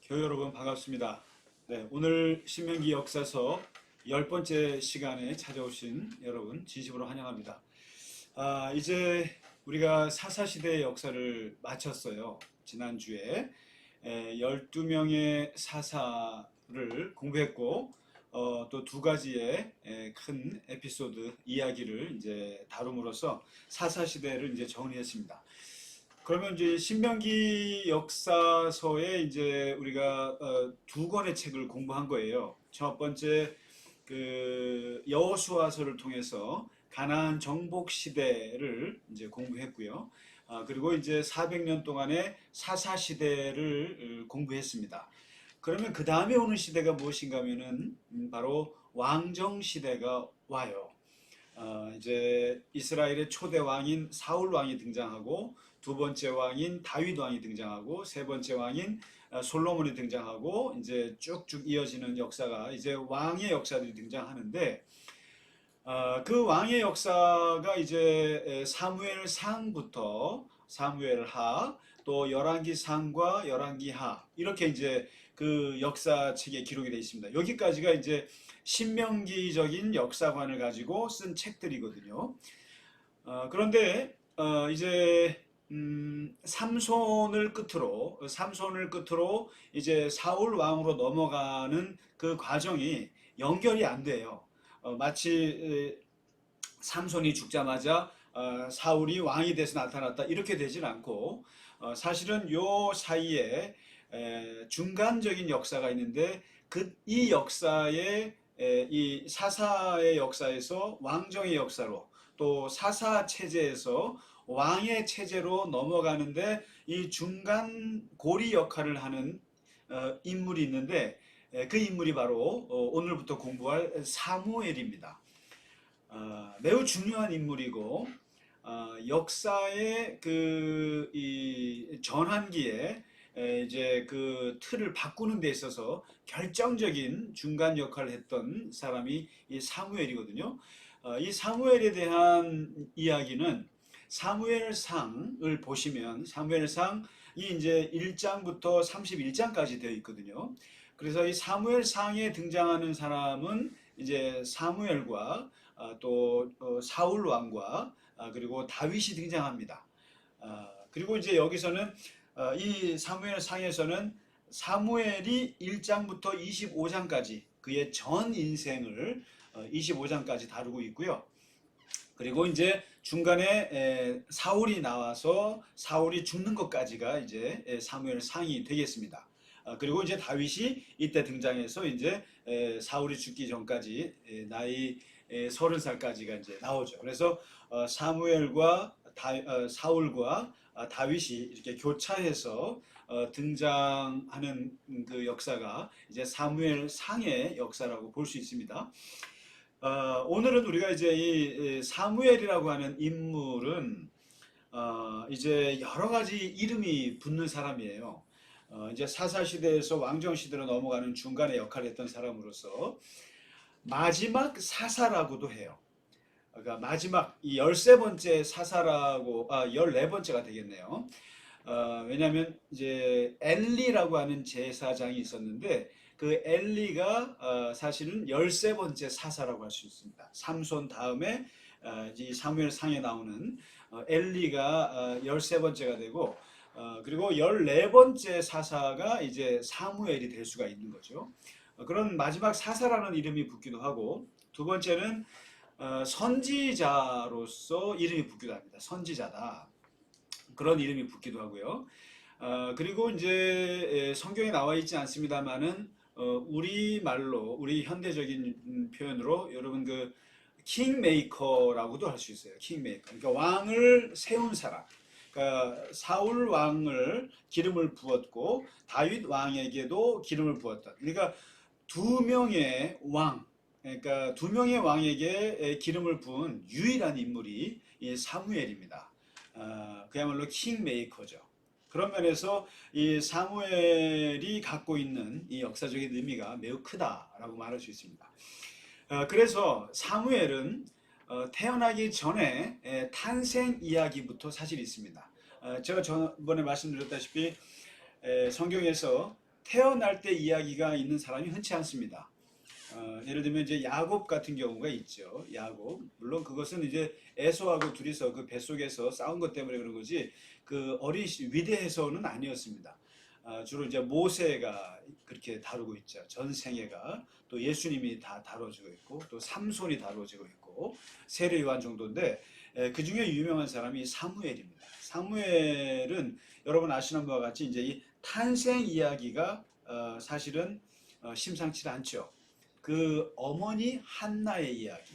교회 여러분 반갑습니다. 네, 오늘 신명기 역사서 10번째 시간에 찾아오신 여러분 진심으로 환영합니다. 이제 우리가 사사시대의 역사를 마쳤어요. 지난주에 12명의 사사를 공부했고 또 두 가지의 큰 에피소드 이야기를 이제 다룸으로써 사사시대를 이제 정리했습니다. 그러면 이제 신명기 역사서에 이제 우리가 두 권의 책을 공부한 거예요. 첫 번째 그 여호수아서를 통해서 가나안 정복 시대를 이제 공부했고요. 그리고 이제 400년 동안의 사사 시대를 공부했습니다. 그러면 그 다음에 오는 시대가 무엇인가 하면은 바로 왕정 시대가 와요. 이제 이스라엘의 초대 왕인 사울 왕이 등장하고 두 번째 왕인 다윗 왕이 등장하고 세 번째 왕인 솔로몬이 등장하고 이제 쭉쭉 이어지는 역사가 이제 왕의 역사들이 등장하는데 그 왕의 역사가 이제 사무엘상부터 사무엘하 또 열왕기상과 열왕기하 이렇게 이제 그 역사책에 기록이 되어 있습니다. 여기까지가 이제 신명기적인 역사관을 가지고 쓴 책들이거든요. 그런데 이제 삼손을 끝으로 이제 사울 왕으로 넘어가는 그 과정이 연결이 안 돼요. 마치 삼손이 죽자마자 사울이 왕이 돼서 나타났다 이렇게 되진 않고 사실은 요 사이에 중간적인 역사가 있는데 이 역사에 이 사사의 역사에서 왕정의 역사로 또 사사 체제에서 왕의 체제로 넘어가는데 이 중간 고리 역할을 하는 인물이 있는데 그 인물이 바로 오늘부터 공부할 사무엘입니다. 매우 중요한 인물이고 역사의 이 전환기에 이제 그 틀을 바꾸는 데 있어서 결정적인 중간 역할을 했던 사람이 이 사무엘이거든요. 이 사무엘에 대한 이야기는 사무엘상을 보시면 사무엘상이 이제 1장부터 31장까지 되어 있거든요. 그래서 이 사무엘상에 등장하는 사람은 이제 사무엘과 또 사울 왕과 그리고 다윗이 등장합니다. 그리고 이제 여기서는 이 사무엘상에서는 사무엘이 1장부터 25장까지 그의 전 인생을 25장까지 다루고 있고요. 그리고 이제 중간에 사울이 나와서 사울이 죽는 것까지가 이제 사무엘상이 되겠습니다. 그리고 이제 다윗이 이때 등장해서 이제 사울이 죽기 전까지 나이 30살까지가 이제 나오죠. 그래서 사무엘과 사울과 다윗이 이렇게 교차해서 등장하는 그 역사가 이제 사무엘상의 역사라고 볼 수 있습니다. 오늘은 우리가 이제 이 사무엘이라고 하는 인물은 이제 여러 가지 이름이 붙는 사람이에요. 이제 사사 시대에서 왕정 시대로 넘어가는 중간에 역할을 했던 사람으로서 마지막 사사라고도 해요. 그러니까 마지막 이 13번째 사사라고 14번째가 되겠네요. 왜냐하면 이제 엘리라고 하는 제사장이 있었는데 그 엘리가 사실은 13번째 사사라고 할 수 있습니다. 삼손 다음에 이 사무엘상에 나오는 엘리가 13번째가 되고 그리고 14번째 사사가 이제 사무엘이 될 수가 있는 거죠. 그런 마지막 사사라는 이름이 붙기도 하고 두 번째는 선지자로서 이름이 붙기도 합니다. 선지자다. 그런 이름이 붙기도 하고요. 그리고 이제 성경에 나와 있지 않습니다만은 우리 말로 우리 현대적인 표현으로 여러분 그 킹메이커라고도 할 수 있어요. 킹메이커. 그러니까 왕을 세운 사람. 그러니까 사울 왕을 기름을 부었고 다윗 왕에게도 기름을 부었다. 그러니까 두 명의 왕, 그러니까 두 명의 왕에게 기름을 부은 유일한 인물이 이 사무엘입니다. 그야말로 킹메이커죠. 그런 면에서 이 사무엘이 갖고 있는 이 역사적인 의미가 매우 크다라고 말할 수 있습니다. 그래서 사무엘은 태어나기 전에 탄생 이야기부터 사실 있습니다. 제가 전번에 말씀드렸다시피 성경에서 태어날 때 이야기가 있는 사람이 흔치 않습니다. 예를 들면 이제 야곱 같은 경우가 있죠. 야곱. 물론 그것은 이제 에서하고 둘이서 그 뱃속에서 싸운 것 때문에 그런 거지 그 위대해서는 아니었습니다. 주로 이제 모세가 그렇게 다루고 있죠. 전생애가 또 예수님이 다 다뤄지고 있고 또 삼손이 다뤄지고 있고 세례 요한 정도인데 그 중에 유명한 사람이 사무엘입니다. 사무엘은 여러분 아시는 바와 같이 이제 이 탄생 이야기가 사실은 심상치 않죠. 그 어머니 한나의 이야기.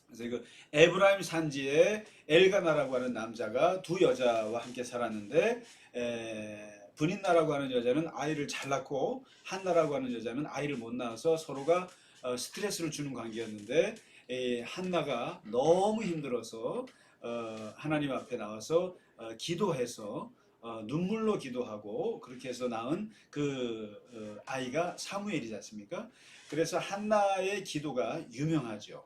그래서 그 에브라임 산지에 엘가나라고 하는 남자가 두 여자와 함께 살았는데 브닌나라고 하는 여자는 아이를 잘 낳고 한나라고 하는 여자는 아이를 못 낳아서 서로가 스트레스를 주는 관계였는데 한나가 너무 힘들어서 하나님 앞에 나와서 기도해서 눈물로 기도하고 그렇게 해서 낳은 그 아이가 사무엘이지 않습니까? 그래서 한나의 기도가 유명하죠.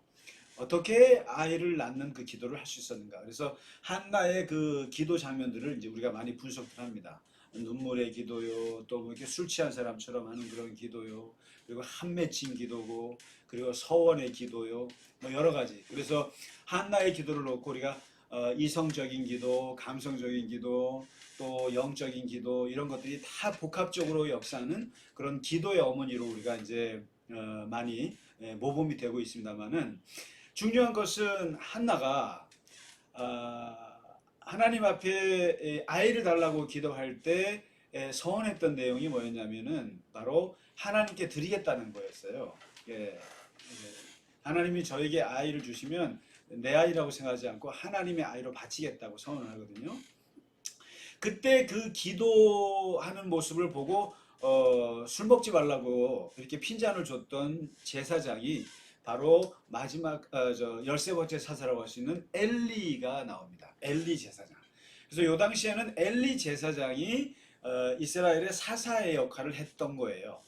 어떻게 아이를 낳는 그 기도를 할 수 있었는가? 그래서 한나의 그 기도 장면들을 이제 우리가 많이 분석을 합니다. 눈물의 기도요, 또 뭐 이렇게 술 취한 사람처럼 하는 그런 기도요, 그리고 한 맺힌 기도고, 그리고 서원의 기도요, 뭐 여러 가지. 그래서 한나의 기도를 놓고 우리가 이성적인 기도, 감성적인 기도, 또 영적인 기도 이런 것들이 다 복합적으로 역사하는 그런 기도의 어머니로 우리가 이제 많이 모범이 되고 있습니다만은 중요한 것은 한나가 하나님 앞에 아이를 달라고 기도할 때 서원했던 내용이 뭐였냐면은 바로 하나님께 드리겠다는 거였어요. 하나님이 저에게 아이를 주시면 내 아이라고 생각하지 않고 하나님의 아이로 바치겠다고 선언을 하거든요. 그때 그 기도하는 모습을 보고 술 먹지 말라고 이렇게 핀잔을 줬던 제사장이 바로 마지막 13번째 사사라고 할 수 있는 엘리가 나옵니다. 엘리 제사장. 그래서 이 당시에는 엘리 제사장이 이스라엘의 사사의 역할을 했던 거예요.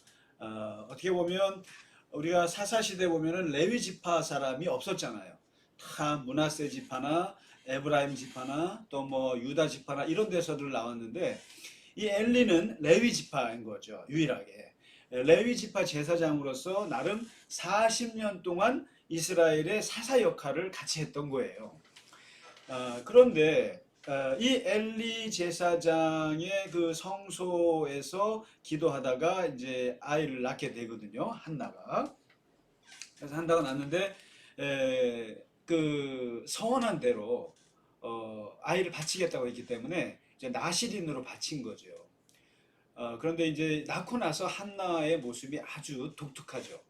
어떻게 보면 우리가 사사 시대 보면은 레위 지파 사람이 없었잖아요. 다 므낫세 지파나 에브라임 지파나 또 뭐 유다 지파나 이런 데서들 나왔는데 이 엘리는 레위 지파인 거죠. 유일하게. 레위 지파 제사장으로서 나름 40년 동안 이스라엘의 사사 역할을 같이 했던 거예요. 그런데 이 엘리 제사장의 그 성소에서 기도하다가 이제 아이를 낳게 되거든요. 한나가. 그래서 한나가 낳는데 그 서원한 대로 아이를 바치겠다고 했기 때문에 이제 나시린으로 바친 거죠. 그런데 이제 낳고 나서 한나의 모습이 아주 독특하죠.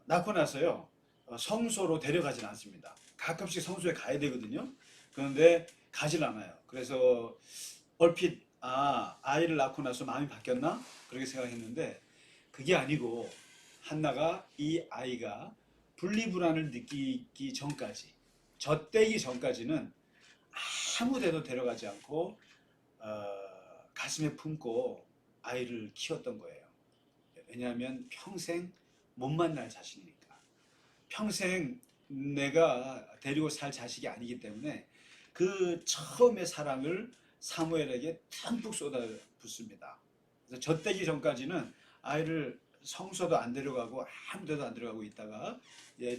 낳고 나서요 성소로 데려가진 않습니다. 가끔씩 성소에 가야 되거든요. 그런데 가질 않아요. 그래서 얼핏 아이를 낳고 나서 마음이 바뀌었나 그렇게 생각했는데 그게 아니고 한나가 이 아이가 분리불안을 느끼기 전까지 젖대기 전까지는 아무 데도 데려가지 않고 가슴에 품고 아이를 키웠던 거예요. 왜냐하면 평생 못 만날 자식이니까. 평생 내가 데리고 살 자식이 아니기 때문에 그 처음의 사랑을 사무엘에게 듬뿍 쏟아붓습니다. 그래서 젖대기 전까지는 아이를 성소도 안 데려가고 아무 데도 안 데려가고 있다가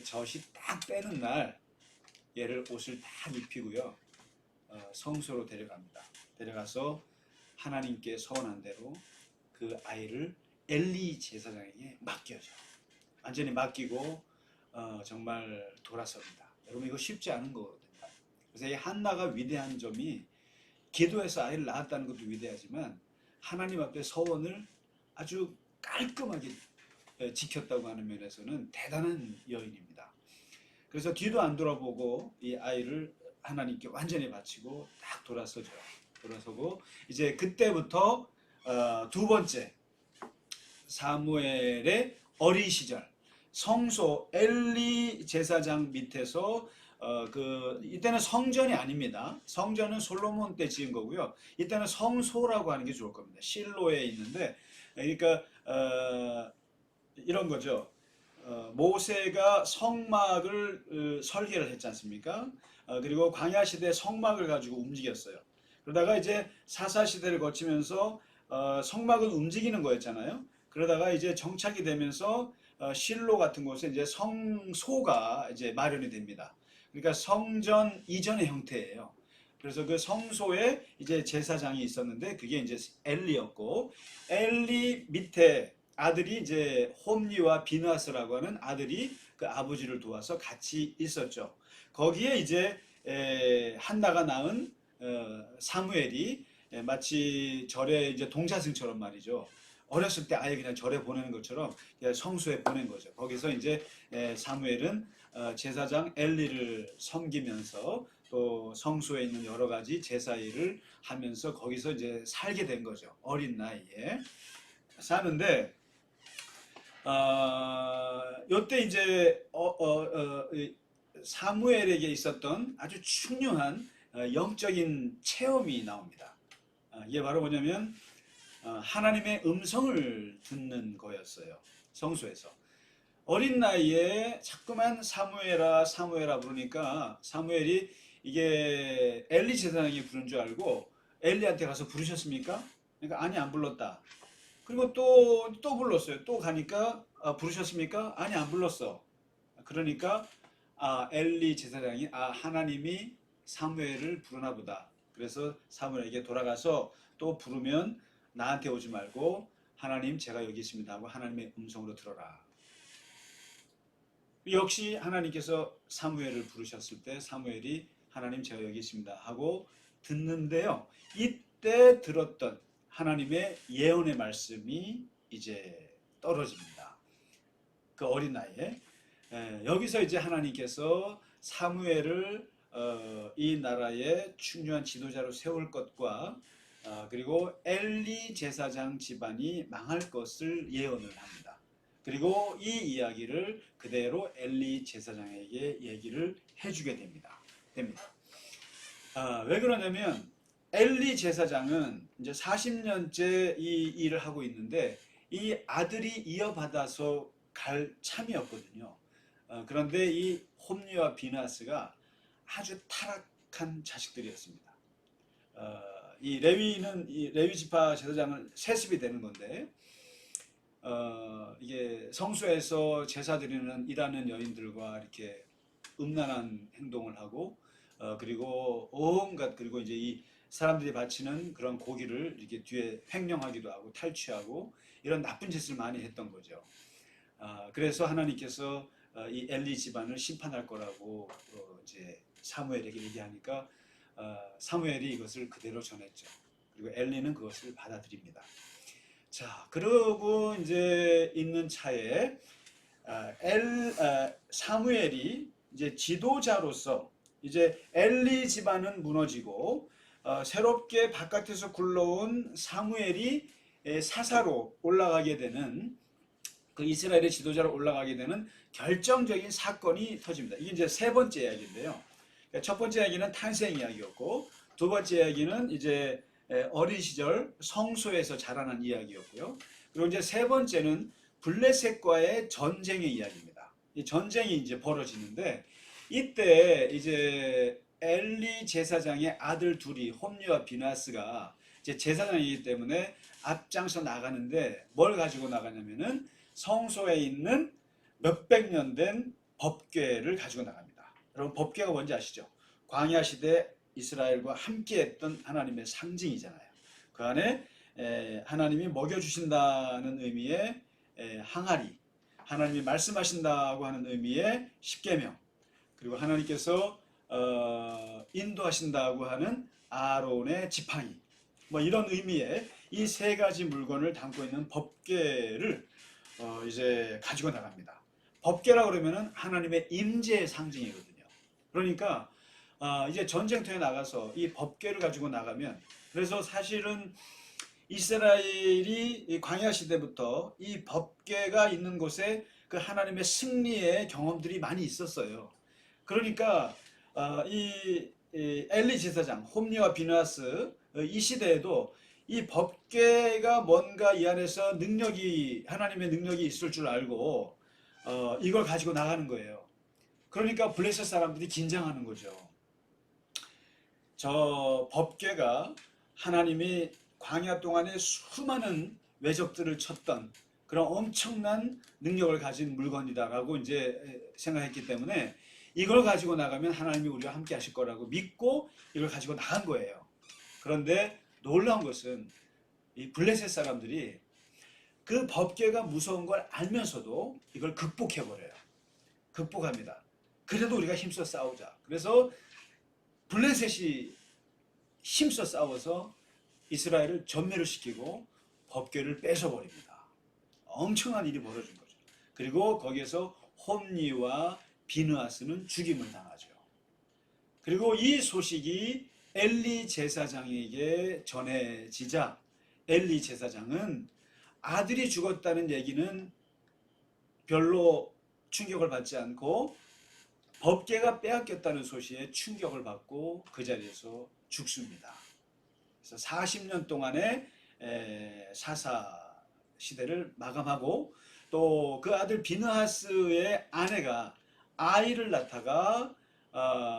젖이 딱 빼는 날 얘를 옷을 딱 입히고요. 성소로 데려갑니다. 데려가서 하나님께 서원한 대로 그 아이를 엘리 제사장에게 맡겨줘. 완전히 맡기고 정말 돌아섭니다. 여러분 이거 쉽지 않은 거거든요. 그래서 이 한나가 위대한 점이 기도해서 아이를 낳았다는 것도 위대하지만 하나님 앞에 서원을 아주 깔끔하게 지켰다고 하는 면에서는 대단한 여인입니다. 그래서 뒤도 안 돌아보고 이 아이를 하나님께 완전히 바치고 딱 돌아서고 이제 그때부터 두 번째 사무엘의 어린 시절 성소 엘리 제사장 밑에서 이때는 성전이 아닙니다. 성전은 솔로몬 때 지은 거고요. 이때는 성소라고 하는 게 좋을 겁니다. 실로에 있는데 그러니까 이런 거죠. 모세가 성막을 설계를 했지 않습니까? 그리고 광야 시대 성막을 가지고 움직였어요. 그러다가 이제 사사 시대를 거치면서 성막은 움직이는 거였잖아요. 그러다가 이제 정착이 되면서 실로 같은 곳에 이제 성소가 이제 마련이 됩니다. 그러니까 성전 이전의 형태예요. 그래서 그 성소에 이제 제사장이 있었는데 그게 이제 엘리였고, 엘리 밑에 아들이 이제 홈리와 비느하스라고 하는 아들이 그 아버지를 도와서 같이 있었죠. 거기에 이제 한나가 낳은 사무엘이 마치 절에 이제 동자승처럼 말이죠. 어렸을 때 아예 그냥 절에 보내는 것처럼 성소에 보낸 거죠. 거기서 이제 사무엘은 제사장 엘리를 섬기면서 또 성소에 있는 여러 가지 제사 일을 하면서 거기서 이제 살게 된 거죠. 어린 나이에 사는데, 요때 이제 사무엘에게 있었던 아주 중요한 영적인 체험이 나옵니다. 이게 바로 뭐냐면 하나님의 음성을 듣는 거였어요. 성소에서. 어린 나이에 자꾸만 사무엘아 사무엘아 부르니까 사무엘이 이게 엘리 제사장이 부른 줄 알고 엘리한테 가서 부르셨습니까? 그러니까 아니 안 불렀다. 그리고 또 불렀어요. 또 가니까 부르셨습니까? 아니 안 불렀어. 그러니까 엘리 제사장이 하나님이 사무엘을 부르나 보다. 그래서 사무엘에게 돌아가서 또 부르면 나한테 오지 말고 하나님 제가 여기 있습니다 하고 하나님의 음성으로 들어라. 역시 하나님께서 사무엘을 부르셨을 때 사무엘이 하나님 제가 여기 있습니다 하고 듣는데요. 이때 들었던 하나님의 예언의 말씀이 이제 떨어집니다. 그 어린 나이에. 여기서 이제 하나님께서 사무엘을 이 나라의 중요한 지도자로 세울 것과 그리고 엘리 제사장 집안이 망할 것을 예언을 합니다. 그리고 이 이야기를 그대로 엘리 제사장에게 얘기를 해주게 됩니다. 왜 그러냐면 엘리 제사장은 이제 40년째 이 일을 하고 있는데 이 아들이 이어받아서 갈 참이었거든요. 그런데 이 홈리와 비느하스가 아주 타락한 자식들이었습니다. 이 레위는 이 레위 지파 제사장은 세습이 되는 건데 이게 성소에서 제사 드리는 일하는 여인들과 이렇게 음란한 행동을 하고 그리고 온갖 그리고 이제 이 사람들이 바치는 그런 고기를 이렇게 뒤에 횡령하기도 하고 탈취하고 이런 나쁜 짓을 많이 했던 거죠. 그래서 하나님께서 이 엘리 집안을 심판할 거라고 이제 사무엘에게 얘기하니까 사무엘이 이것을 그대로 전했죠. 그리고 엘리는 그것을 받아들입니다. 자, 그러고 이제 있는 차에 사무엘이 이제 지도자로서 이제 엘리 집안은 무너지고 새롭게 바깥에서 굴러온 사무엘이 사사로 올라가게 되는 그 이스라엘의 지도자로 올라가게 되는 결정적인 사건이 터집니다. 이게 이제 세 번째 이야기인데요. 첫 번째 이야기는 탄생 이야기였고 두 번째 이야기는 이제 어린 시절 성소에서 자라난 이야기였고요. 그리고 이제 세 번째는 블레셋과의 전쟁의 이야기입니다. 이 전쟁이 이제 벌어지는데 이때 이제 엘리 제사장의 아들 둘이 홈리와 비느하스가 이제 제사장이기 때문에 앞장서 나가는데 뭘 가지고 나가냐면은 성소에 있는 몇백 년 된 법궤를 가지고 나갑니다. 여러분 법궤가 뭔지 아시죠? 광야 시대 이스라엘과 함께했던 하나님의 상징이잖아요. 그 안에 하나님이 먹여주신다는 의미의 항아리, 하나님이 말씀하신다고 하는 의미의 십계명, 그리고 하나님께서 인도하신다고 하는 아론의 지팡이, 뭐 이런 의미의 이 세 가지 물건을 담고 있는 법궤를 이제 가지고 나갑니다. 법궤라 그러면은 하나님의 임재의 상징이거든요. 그러니까 이제 전쟁터에 나가서 이 법궤를 가지고 나가면, 그래서 사실은 이스라엘이 광야 시대부터 이 법궤가 있는 곳에 그 하나님의 승리의 경험들이 많이 있었어요. 그러니까 이 엘리 제사장 홈리와 비느하스 이 시대에도 이 법궤가 뭔가 이 안에서 능력이 하나님의 능력이 있을 줄 알고 이걸 가지고 나가는 거예요. 그러니까 블레셋 사람들이 긴장하는 거죠. 저 법궤가 하나님이 광야 동안에 수많은 외적들을 쳤던 그런 엄청난 능력을 가진 물건이다라고 이제 생각했기 때문에 이걸 가지고 나가면 하나님이 우리와 함께 하실 거라고 믿고 이걸 가지고 나간 거예요. 그런데 놀라운 것은 이 블레셋 사람들이 그 법궤가 무서운 걸 알면서도 이걸 극복해버려요. 극복합니다. 그래도 우리가 힘써 싸우자. 그래서 블레셋이 힘써 싸워서 이스라엘을 전멸을 시키고 법궤를 뺏어버립니다. 엄청난 일이 벌어진 거죠. 그리고 거기에서 홈리와 비느하스는 죽임을 당하죠. 그리고 이 소식이 엘리 제사장에게 전해지자 엘리 제사장은 아들이 죽었다는 얘기는 별로 충격을 받지 않고 법궤가 빼앗겼다는 소식에 충격을 받고 그 자리에서 죽습니다. 그래서 40년 동안의 사사 시대를 마감하고 또 그 아들 비느하스의 아내가 아이를 낳다가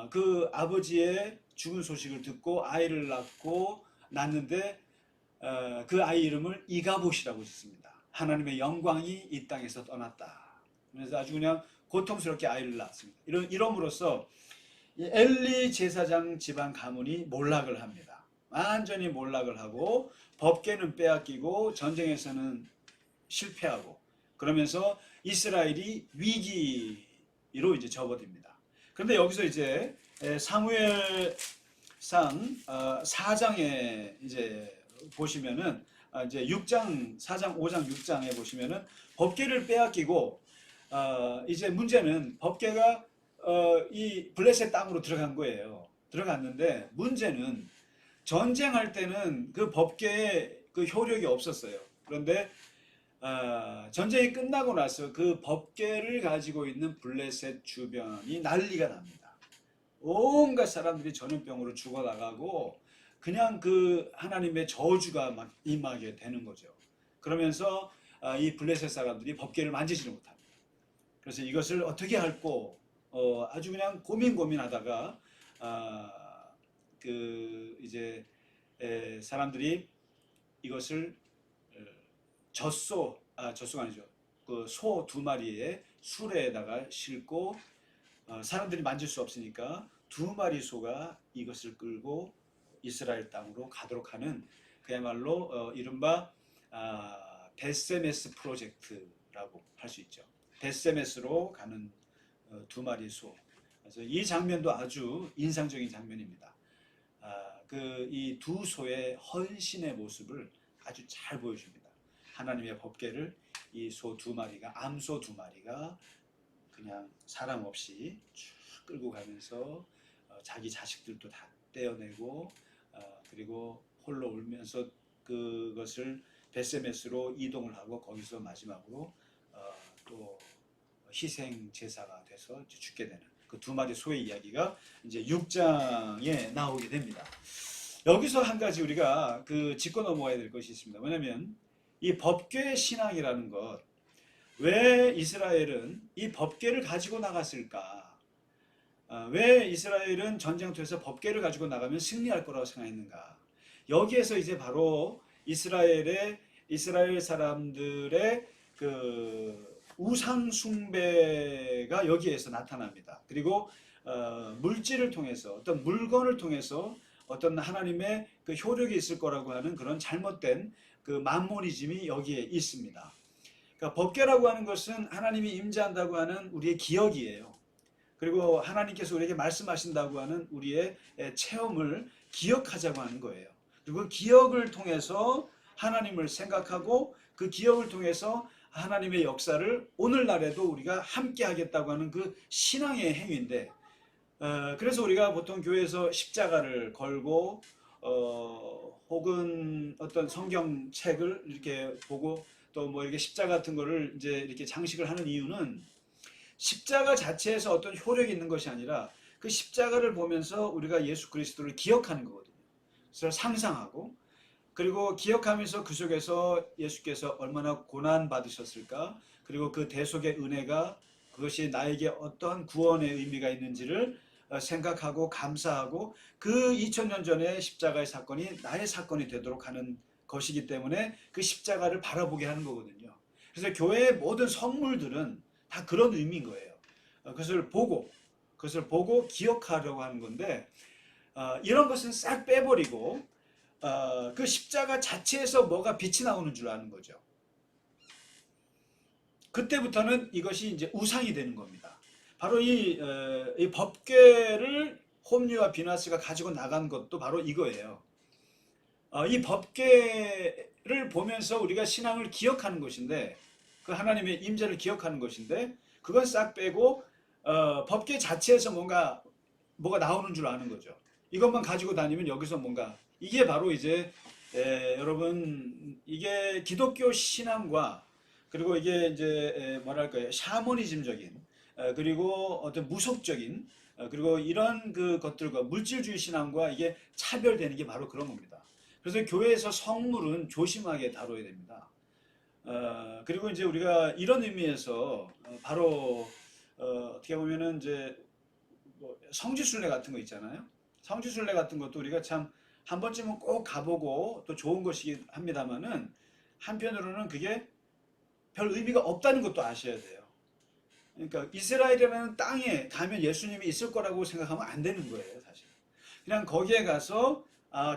그 아버지의 죽은 소식을 듣고 아이를 낳는데 그 아이 이름을 이가봇이라고 짓습니다. 하나님의 영광이 이 땅에서 떠났다. 그래서 아주 그냥 고통스럽게 아이를 낳았습니다. 이럼으로써 엘리 제사장 집안 가문이 몰락을 합니다. 완전히 몰락을 하고 법궤는 빼앗기고 전쟁에서는 실패하고 그러면서 이스라엘이 위기로 이제 접어듭니다. 그런데 여기서 이제 사무엘상 4장에 이제 보시면은 이제 6장 4장 5장 6장에 보시면은 법궤를 빼앗기고 이제 문제는 법궤가 이 블레셋 땅으로 들어간 거예요. 들어갔는데 문제는 전쟁할 때는 그 법궤의 그 효력이 없었어요. 그런데 전쟁이 끝나고 나서 그 법궤를 가지고 있는 블레셋 주변이 난리가 납니다. 온갖 사람들이 전염병으로 죽어나가고 그냥 그 하나님의 저주가 막 임하게 되는 거죠. 그러면서 이 블레셋 사람들이 법궤를 만지지를 못합니다. 그래서 이것을 어떻게 할고 아주 그냥 고민하다가 그 이제 사람들이 이것을 젖소가 아니죠. 그 소 2마리의 수레에다가 싣고 사람들이 만질 수 없으니까 2마리 소가 이것을 끌고 이스라엘 땅으로 가도록 하는 그야말로 이른바 베세메스 프로젝트라고 할 수 있죠. 베세메스로 가는 2마리 소. 그래서 이 장면도 아주 인상적인 장면입니다. 그 이 두 소의 헌신의 모습을 아주 잘 보여줍니다. 하나님의 법궤를 이 소 2마리가 암소 2마리가 그냥 사람 없이 쭉 끌고 가면서 자기 자식들도 다 떼어내고 그리고 홀로 울면서 그것을 베세메스로 이동을 하고 거기서 마지막으로 또 희생 제사가 돼서 죽게 되는 그 2마리 소의 이야기가 이제 6장에 나오게 됩니다. 여기서 한 가지 우리가 그 짚고 넘어가야 될 것이 있습니다. 왜냐하면 이 법궤 신앙이라는 것, 왜 이스라엘은 이 법궤를 가지고 나갔을까? 왜 이스라엘은 전쟁터에서 법궤를 가지고 나가면 승리할 거라고 생각했는가? 여기에서 이제 바로 이스라엘 사람들의 그 우상 숭배가 여기에서 나타납니다. 그리고 물질을 통해서 어떤 물건을 통해서 어떤 하나님의 그 효력이 있을 거라고 하는 그런 잘못된 그 맘모니즘이 여기에 있습니다. 그러니까 법궤라고 하는 것은 하나님이 임재한다고 하는 우리의 기억이에요. 그리고 하나님께서 우리에게 말씀하신다고 하는 우리의 체험을 기억하자고 하는 거예요. 그리고 기억을 통해서 하나님을 생각하고 그 기억을 통해서 하나님의 역사를 오늘날에도 우리가 함께 하겠다고 하는 그 신앙의 행위인데 그래서 우리가 보통 교회에서 십자가를 걸고 혹은 어떤 성경책을 이렇게 보고 또 뭐 이렇게 십자가 같은 거를 이제 이렇게 장식을 하는 이유는 십자가 자체에서 어떤 효력이 있는 것이 아니라 그 십자가를 보면서 우리가 예수 그리스도를 기억하는 거거든요. 그래서 상상하고 그리고 기억하면서 그 속에서 예수께서 얼마나 고난 받으셨을까? 그리고 그 대속의 은혜가 그것이 나에게 어떠한 구원의 의미가 있는지를 생각하고 감사하고 그 2000년 전에 십자가의 사건이 나의 사건이 되도록 하는 것이기 때문에 그 십자가를 바라보게 하는 거거든요. 그래서 교회의 모든 선물들은 다 그런 의미인 거예요. 그것을 보고 기억하려고 하는 건데 이런 것은 싹 빼버리고 그 십자가 자체에서 뭐가 빛이 나오는 줄 아는 거죠. 그때부터는 이것이 이제 우상이 되는 겁니다. 바로 이 법궤를 홈리와 비나스가 가지고 나간 것도 바로 이거예요. 이 법궤를 보면서 우리가 신앙을 기억하는 것인데 그 하나님의 임재를 기억하는 것인데 그건 싹 빼고 법궤 자체에서 뭐가 나오는 줄 아는 거죠. 이것만 가지고 다니면 여기서 뭔가 이게 바로 이제 여러분 이게 기독교 신앙과 그리고 이게 이제 뭐랄까요 샤머니즘적인 그리고 어떤 무속적인 그리고 이런 그 것들과 물질주의 신앙과 이게 차별되는 게 바로 그런 겁니다. 그래서 교회에서 성물은 조심하게 다뤄야 됩니다. 그리고 이제 우리가 이런 의미에서 바로 어떻게 보면은 이제 뭐 성지순례 같은 거 있잖아요. 성지순례 같은 것도 우리가 참 한 번쯤은 꼭 가보고 또 좋은 것이긴 합니다만은 한편으로는 그게 별 의미가 없다는 것도 아셔야 돼요. 그러니까 이스라엘이라는 땅에 가면 예수님이 있을 거라고 생각하면 안 되는 거예요, 사실. 그냥 거기에 가서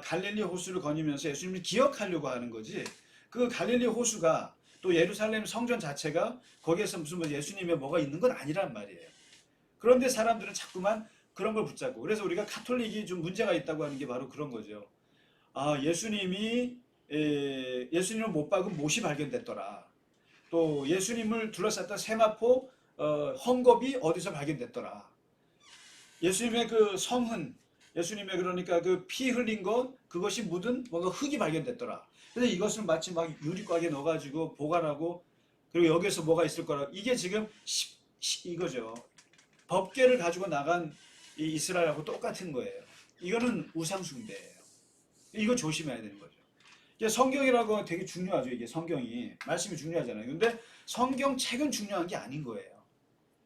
갈릴리 호수를 거니면서 예수님을 기억하려고 하는 거지. 그 갈릴리 호수가 또 예루살렘 성전 자체가 거기에서 무슨 뭐 예수님의 뭐가 있는 건 아니란 말이에요. 그런데 사람들은 자꾸만 그런 걸 붙잡고 그래서 우리가 카톨릭이 좀 문제가 있다고 하는 게 바로 그런 거죠. 예수님을 못 박은 못이 발견됐더라. 또 예수님을 둘러쌌던 세마포 헝겊이 어디서 발견됐더라. 예수님의 그 성흔, 예수님의 그러니까 그 피 흘린 것 그것이 묻은 뭔가 흙이 발견됐더라. 그래서 이것을 마치 막 유리곽에 넣어가지고 보관하고 그리고 여기에서 뭐가 있을 거라. 이게 지금 이거죠. 법궤를 가지고 나간 이 이스라엘하고 똑같은 거예요. 이거는 우상 숭배예요. 이거 조심해야 되는 거죠. 이게 성경이라고 되게 중요하죠. 이게 성경이 말씀이 중요하잖아요. 근데 성경책은 중요한 게 아닌 거예요.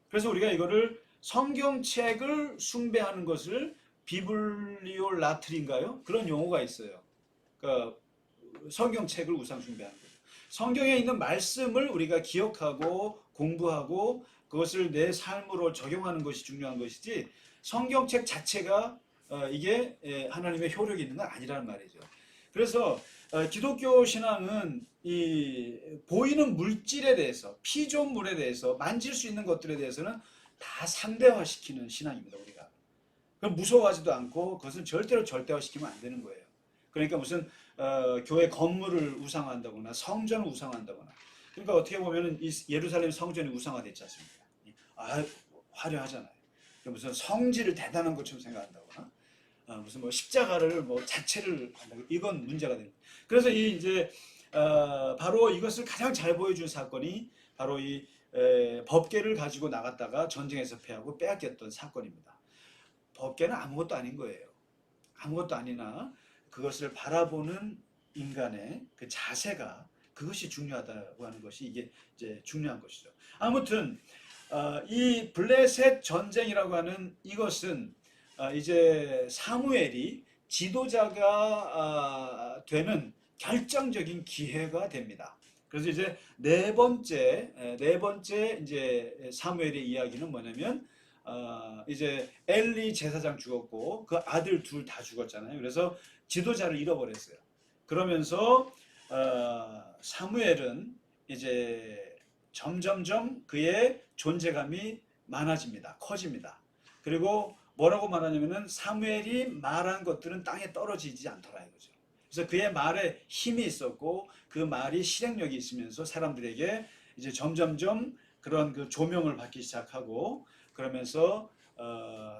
그래서 우리가 이거를 성경책을 숭배하는 것을 비블리올라트린가요? 그런 용어가 있어요. 그러니까 성경책을 우상 숭배하는 거예요. 성경에 있는 말씀을 우리가 기억하고 공부하고 그것을 내 삶으로 적용하는 것이 중요한 것이지 성경책 자체가 이게 하나님의 효력이 있는 건 아니라는 말이죠. 그래서 기독교 신앙은 이 보이는 물질에 대해서 피조물에 대해서 만질 수 있는 것들에 대해서는 다 상대화시키는 신앙입니다. 우리가 그럼 무서워하지도 않고 그것은 절대로 절대화시키면 안 되는 거예요. 그러니까 무슨 교회 건물을 우상화한다거나 성전을 우상화한다거나 그러니까 어떻게 보면은 이 예루살렘 성전이 우상화됐지 않습니까? 화려하잖아요. 무슨 성질을 대단한 것처럼 생각한다거나 무슨 뭐 십자가를 뭐 자체를 한다고 이건 문제가 됩니다. 그래서 이 이제 바로 이것을 가장 잘 보여준 사건이 바로 이 법궤를 가지고 나갔다가 전쟁에서 패하고 빼앗겼던 사건입니다. 법궤는 아무것도 아닌 거예요. 아무것도 아니나 그것을 바라보는 인간의 그 자세가 그것이 중요하다고 하는 것이 이게 이제 중요한 것이죠. 아무튼 이 블레셋 전쟁이라고 하는 이것은 이제 사무엘이 지도자가 되는 결정적인 기회가 됩니다. 그래서 이제 네 번째 이제 사무엘의 이야기는 뭐냐면 이제 엘리 제사장 죽었고 그 아들 둘 다 죽었잖아요. 그래서 지도자를 잃어버렸어요. 그러면서 사무엘은 이제 점점점 그의 존재감이 많아집니다. 커집니다. 그리고 뭐라고 말하냐면은 사무엘이 말한 것들은 땅에 떨어지지 않더라 이거죠. 그래서 그의 말에 힘이 있었고 그 말이 실행력이 있으면서 사람들에게 이제 점점점 그런 그 조명을 받기 시작하고 그러면서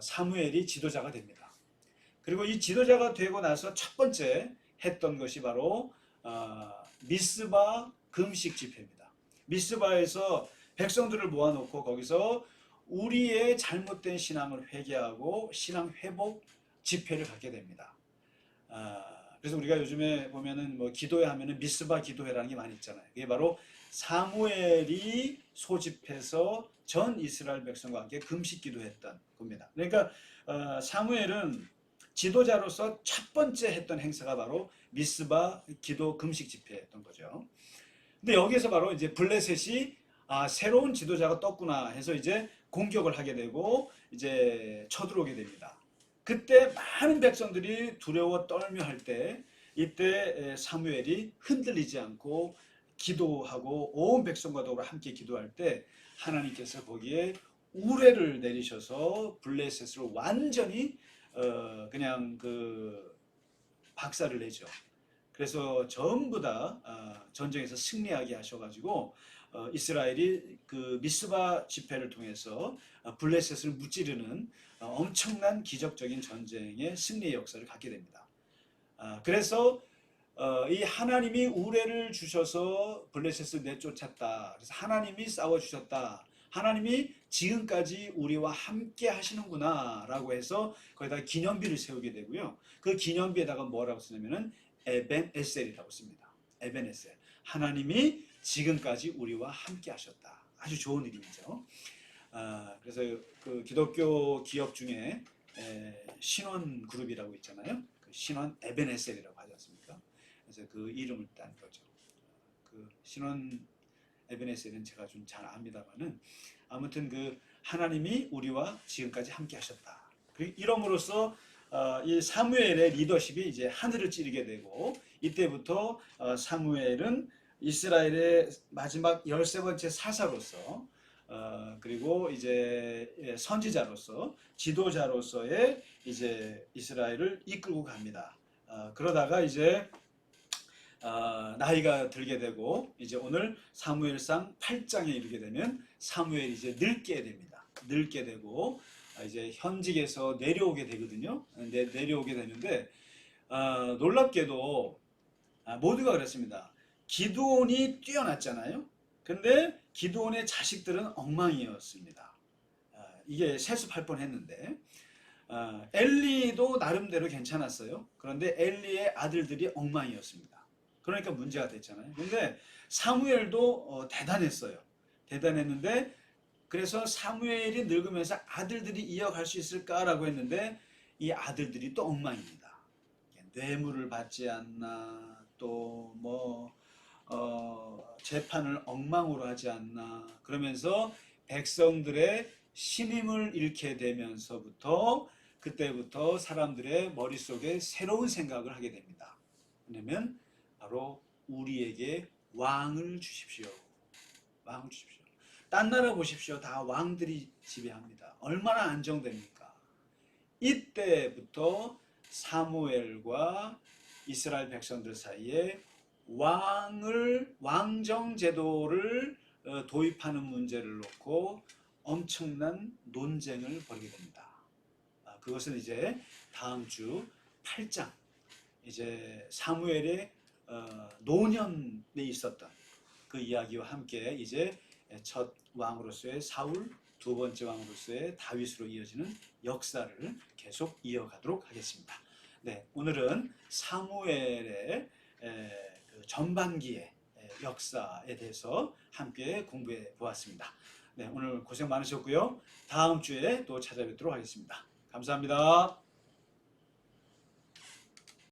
사무엘이 지도자가 됩니다. 그리고 이 지도자가 되고 나서 첫 번째 했던 것이 바로 미스바 금식 집회입니다. 미스바에서 백성들을 모아놓고 거기서 우리의 잘못된 신앙을 회개하고 신앙 회복 집회를 갖게 됩니다. 그래서 우리가 요즘에 보면은 뭐 기도회 하면은 미스바 기도회라는 게 많이 있잖아요. 이게 바로 사무엘이 소집해서 전 이스라엘 백성과 함께 금식 기도했던 겁니다. 그러니까 사무엘은 지도자로서 첫 번째 했던 행사가 바로 미스바 기도 금식 집회였던 거죠. 근데 여기에서 바로 이제 블레셋이 새로운 지도자가 떴구나 해서 이제 공격을 하게 되고 이제 쳐들어오게 됩니다. 그때 많은 백성들이 두려워 떨며 할 때 이때 사무엘이 흔들리지 않고 기도하고 온 백성과 더불어 함께 기도할 때 하나님께서 거기에 우레를 내리셔서 블레셋을 완전히 그냥 그 박살을 내죠. 그래서 전부 다 전쟁에서 승리하게 하셔가지고 이스라엘이 그 미스바 집회를 통해서 블레셋을 무찌르는 엄청난 기적적인 전쟁의 승리의 역사를 갖게 됩니다. 그래서 이 하나님이 우레를 주셔서 블레셋을 내쫓았다. 그래서 하나님이 싸워주셨다. 하나님이 지금까지 우리와 함께 하시는구나 라고 해서 거기다가 기념비를 세우게 되고요. 그 기념비에다가 뭐라고 쓰냐면은 에벤에셀이라고 씁니다. 에벤에셀. 하나님이 지금까지 우리와 함께 하셨다. 아주 좋은 이름이죠. 그래서 그 기독교 기업 중에 신원 그룹이라고 있잖아요. 그 신원 에벤에셀이라고 하지 않습니까? 그래서 그 이름을 딴 거죠. 그 신원 에벤에셀은 제가 좀 잘 압니다만은 아무튼 그 하나님이 우리와 지금까지 함께 하셨다. 이름으로써 이 사무엘의 리더십이 이제 하늘을 찌르게 되고 이때부터 사무엘은 이스라엘의 마지막 13번째 사사로서 그리고 이제 선지자로서 지도자로서의 이제 이스라엘을 이끌고 갑니다. 그러다가 이제 나이가 들게 되고 이제 오늘 사무엘상 8장에 이르게 되면 사무엘이 이제 늙게 됩니다. 늙게 되고 이제 현직에서 내려오게 되거든요. 내려오게 되는데 놀랍게도 모두가 그랬습니다. 기드온이 뛰어났잖아요. 근데 기드온의 자식들은 엉망이었습니다. 이게 세습할 뻔했는데 엘리도 나름대로 괜찮았어요. 그런데 엘리의 아들들이 엉망이었습니다. 그러니까 문제가 됐잖아요. 근데 사무엘도 대단했어요. 대단했는데 그래서 사무엘이 늙으면서 아들들이 이어갈 수 있을까라고 했는데 이 아들들이 또 엉망입니다. 뇌물을 받지 않나 또 뭐 재판을 엉망으로 하지 않나 그러면서 백성들의 신임을 잃게 되면서부터 그때부터 사람들의 머릿속에 새로운 생각을 하게 됩니다. 왜냐면 바로 우리에게 왕을 주십시오. 왕을 주십시오. 딴 나라 보십시오. 다 왕들이 지배합니다. 얼마나 안정됩니까? 이때부터 사무엘과 이스라엘 백성들 사이에 왕정 제도를 도입하는 문제를 놓고 엄청난 논쟁을 벌이게 됩니다. 그것은 이제 다음 주 8장 이제 사무엘의 노년에 있었던 그 이야기와 함께 이제 첫 왕으로서의 사울, 두 번째 왕으로서의 다윗으로 이어지는 역사를 계속 이어가도록 하겠습니다. 네, 오늘은 사무엘의 그 전반기의 역사에 대해서 함께 공부해 보았습니다. 네, 오늘 고생 많으셨고요. 다음 주에 또 찾아뵙도록 하겠습니다. 감사합니다.